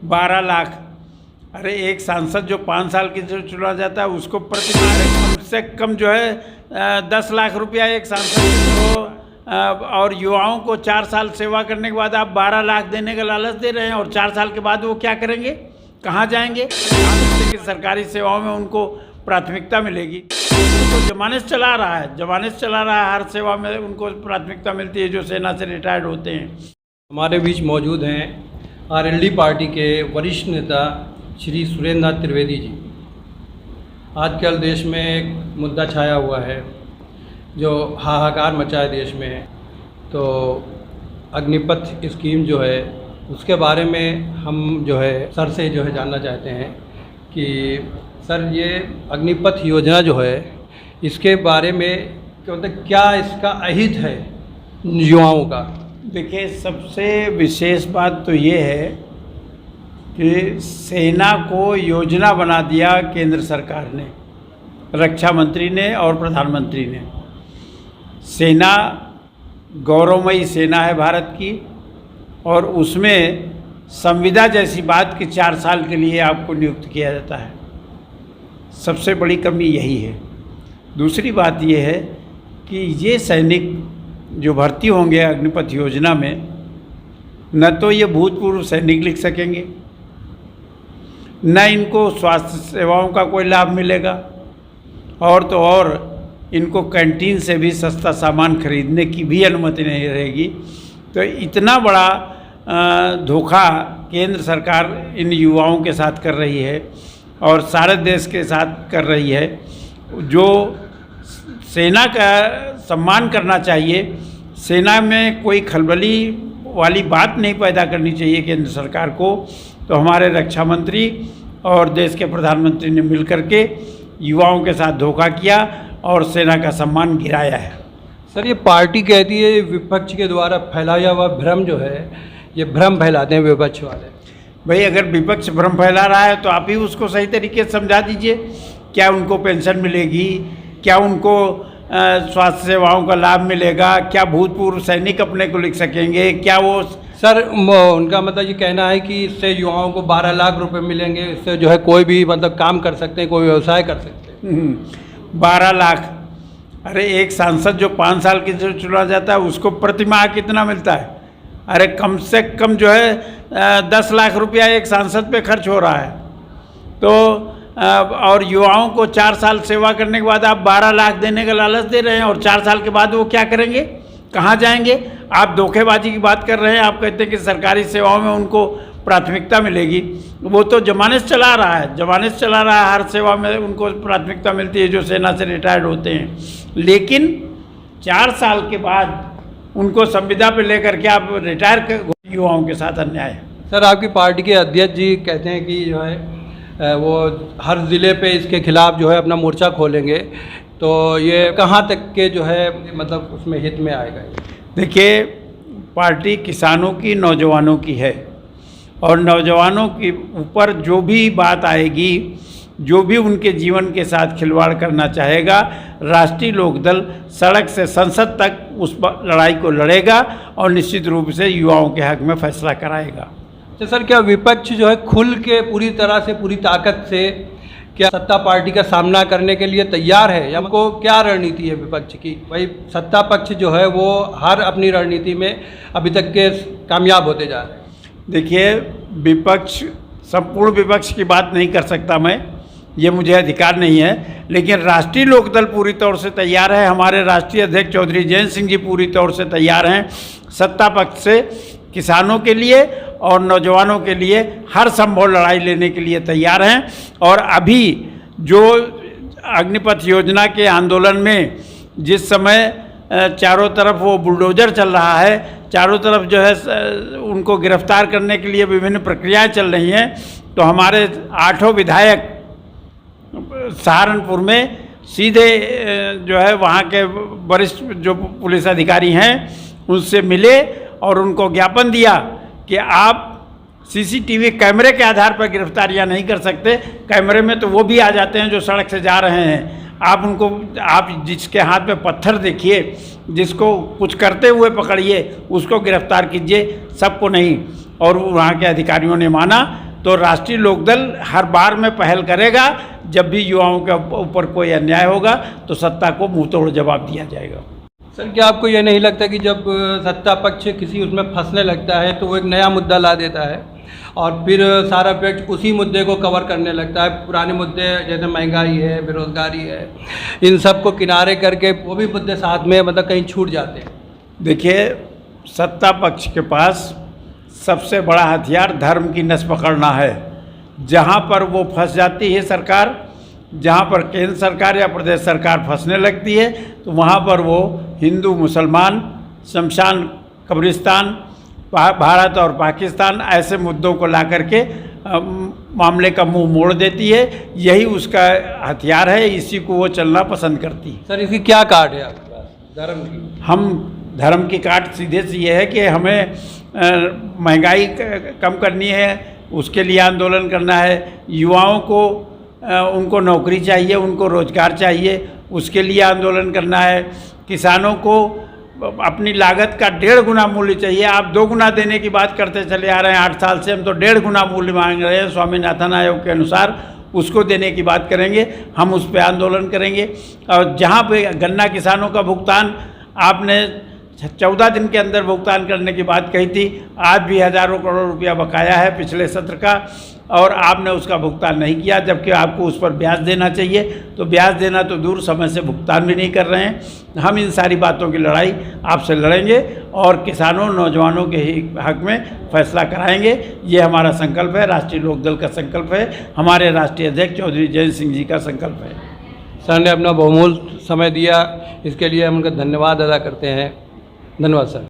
बारह लाख। अरे एक सांसद जो 5 साल के जो चुना जाता है उसको प्रति माह कम से कम जो है 10 लाख रुपया एक सांसद को, और युवाओं को 4 साल सेवा करने के बाद आप 12 लाख देने का लालच दे रहे हैं, और 4 साल के बाद वो क्या करेंगे, कहाँ जाएंगे? कि सरकारी सेवाओं में उनको प्राथमिकता मिलेगी। तो जमानत चला रहा है, हर सेवा में उनको प्राथमिकता मिलती है जो सेना से रिटायर्ड होते हैं। हमारे बीच मौजूद हैं आरएलडी पार्टी के वरिष्ठ नेता श्री सुरेंद्र नाथ त्रिवेदी जी। आजकल देश में एक मुद्दा छाया हुआ है जो हाहाकार मचा है देश में, तो अग्निपथ स्कीम जो है उसके बारे में हम जो है सर से जो है जानना चाहते हैं कि सर ये अग्निपथ योजना जो है इसके बारे में मतलब क्या इसका अहित है युवाओं का। देखिए, सबसे विशेष बात तो ये है कि सेना को योजना बना दिया केंद्र सरकार ने, रक्षा मंत्री ने और प्रधानमंत्री ने। सेना गौरवमयी सेना है भारत की, और उसमें संविदा जैसी बात कि 4 साल के लिए आपको नियुक्त किया जाता है। सबसे बड़ी कमी यही है। दूसरी बात ये है कि ये सैनिक जो भर्ती होंगे अग्निपथ योजना में, न तो ये भूतपूर्व सैनिक लिख सकेंगे, न इनको स्वास्थ्य सेवाओं का कोई लाभ मिलेगा, और तो और इनको कैंटीन से भी सस्ता सामान खरीदने की भी अनुमति नहीं रहेगी। तो इतना बड़ा धोखा केंद्र सरकार इन युवाओं के साथ कर रही है और सारे देश के साथ कर रही है। जो सेना का सम्मान करना चाहिए, सेना में कोई खलबली वाली बात नहीं पैदा करनी चाहिए केंद्र सरकार को, तो हमारे रक्षा मंत्री और देश के प्रधानमंत्री ने मिलकर के युवाओं के साथ धोखा किया और सेना का सम्मान गिराया है। सर, ये पार्टी कहती है विपक्ष के द्वारा फैलाया हुआ भ्रम जो है, ये भ्रम फैलाते हैं विपक्ष वाले। भाई, अगर विपक्ष भ्रम फैला रहा है तो आप ही उसको सही तरीके से समझा दीजिए। क्या उनको पेंशन मिलेगी, क्या उनको स्वास्थ्य सेवाओं का लाभ मिलेगा, क्या भूतपूर्व सैनिक अपने को लिख सकेंगे, क्या वो? सर, उनका मतलब ये कहना है कि इससे युवाओं को 12 लाख रुपए मिलेंगे, इससे जो है कोई भी मतलब काम कर सकते हैं, कोई व्यवसाय कर सकते हैं। 12 लाख। अरे एक सांसद जो 5 साल के जो चुना जाता है उसको प्रति माह कितना मिलता है? अरे कम से कम जो है 10 लाख रुपया एक सांसद पे खर्च हो रहा है। तो और युवाओं को 4 साल सेवा करने के बाद आप 12 लाख देने का लालच दे रहे हैं, और 4 साल के बाद वो क्या करेंगे, कहाँ जाएंगे? आप धोखेबाजी की बात कर रहे हैं। आप कहते हैं कि सरकारी सेवाओं में उनको प्राथमिकता मिलेगी। वो तो जमानत चला रहा है, हर सेवा में उनको प्राथमिकता मिलती है जो सेना से रिटायर्ड होते हैं। लेकिन 4 साल के बाद उनको संविदा पे लेकर के आप रिटायर कर, युवाओं के साथ अन्याय है। सर, आपकी पार्टी के अध्यक्ष जी कहते हैं कि जो है वो हर ज़िले पे इसके खिलाफ जो है अपना मोर्चा खोलेंगे, तो ये कहाँ तक के जो है मतलब उसमें हित में आएगा? देखिए, पार्टी किसानों की, नौजवानों की है, और नौजवानों के ऊपर जो भी बात आएगी, जो भी उनके जीवन के साथ खिलवाड़ करना चाहेगा, राष्ट्रीय लोकदल सड़क से संसद तक उस लड़ाई को लड़ेगा और निश्चित रूप से युवाओं के हक में फैसला कराएगा। तो सर, क्या विपक्ष जो है खुल के पूरी तरह से, पूरी ताकत से क्या सत्ता पार्टी का सामना करने के लिए तैयार है, या हमको क्या रणनीति है विपक्ष की? भाई, सत्ता पक्ष जो है वो हर अपनी रणनीति में अभी तक के कामयाब होते जा रहे हैं। देखिए, विपक्ष, संपूर्ण विपक्ष की बात नहीं कर सकता मैं, ये मुझे अधिकार नहीं है, लेकिन राष्ट्रीय लोकदल पूरी तौर से तैयार है। हमारे राष्ट्रीय अध्यक्ष चौधरी जयंत सिंह जी पूरी तौर से तैयार हैं। सत्ता पक्ष से किसानों के लिए और नौजवानों के लिए हर संभव लड़ाई लेने के लिए तैयार हैं। और अभी जो अग्निपथ योजना के आंदोलन में जिस समय चारों तरफ वो बुलडोजर चल रहा है, चारों तरफ जो है उनको गिरफ्तार करने के लिए विभिन्न प्रक्रियाएं चल रही हैं, तो हमारे 8 विधायक सहारनपुर में सीधे जो है वहाँ के वरिष्ठ जो पुलिस अधिकारी हैं उनसे मिले और उनको ज्ञापन दिया कि आप सीसीटीवी कैमरे के आधार पर गिरफ्तारियां नहीं कर सकते। कैमरे में तो वो भी आ जाते हैं जो सड़क से जा रहे हैं। आप जिसके हाथ में पत्थर देखिए, जिसको कुछ करते हुए पकड़िए, उसको गिरफ्तार कीजिए, सबको नहीं। और वहाँ के अधिकारियों ने माना। तो राष्ट्रीय लोकदल हर बार में पहल करेगा, जब भी युवाओं के ऊपर कोई अन्याय होगा तो सत्ता को मुंह तोड़ जवाब दिया जाएगा। सर, क्या आपको यह नहीं लगता कि जब सत्ता पक्ष किसी उसमें फंसने लगता है तो वो एक नया मुद्दा ला देता है और फिर सारा पेट उसी मुद्दे को कवर करने लगता है? पुराने मुद्दे जैसे महंगाई है, बेरोजगारी है, इन सब को किनारे करके वो भी मुद्दे साथ में मतलब कहीं छूट जाते हैं। देखिए, सत्ता पक्ष के पास सबसे बड़ा हथियार धर्म की नस पकड़ना है। जहाँ पर वो फंस जाती है सरकार, जहाँ पर केंद्र सरकार या प्रदेश सरकार फंसने लगती है, तो वहाँ पर वो हिंदू मुसलमान, शमशान कब्रिस्तान, भारत और पाकिस्तान ऐसे मुद्दों को ला करके मामले का मुंह मोड़ देती है। यही उसका हथियार है, इसी को वो चलना पसंद करती है। सर, इसकी क्या काट है आपके पास धर्म की? हम धर्म की काट सीधे से ये है कि हमें महंगाई कम करनी है, उसके लिए आंदोलन करना है। युवाओं को उनको नौकरी चाहिए, उनको रोजगार चाहिए, उसके लिए आंदोलन करना है। किसानों को अपनी लागत का 1.5 गुना मूल्य चाहिए। आप 2 गुना देने की बात करते चले आ रहे हैं 8 साल से, हम तो 1.5 गुना मूल्य मांग रहे हैं स्वामीनाथन आयोग के अनुसार। उसको देने की बात करेंगे, हम उस पर आंदोलन करेंगे। और जहाँ पे गन्ना किसानों का भुगतान आपने 14 दिन के अंदर भुगतान करने की बात कही थी, आज भी हज़ारों करोड़ रुपया बकाया है पिछले सत्र का, और आपने उसका भुगतान नहीं किया, जबकि आपको उस पर ब्याज देना चाहिए। तो ब्याज देना तो दूर, समय से भुगतान भी नहीं कर रहे हैं। हम इन सारी बातों की लड़ाई आपसे लड़ेंगे और किसानों, नौजवानों के ही हक में फैसला कराएंगे। ये हमारा संकल्प है, राष्ट्रीय लोकदल का संकल्प है, हमारे राष्ट्रीय अध्यक्ष चौधरी जयंत सिंह जी का संकल्प है। सर ने अपना बहुमूल्य समय दिया, इसके लिए हम उनका धन्यवाद अदा करते हैं। धन्यवाद सर।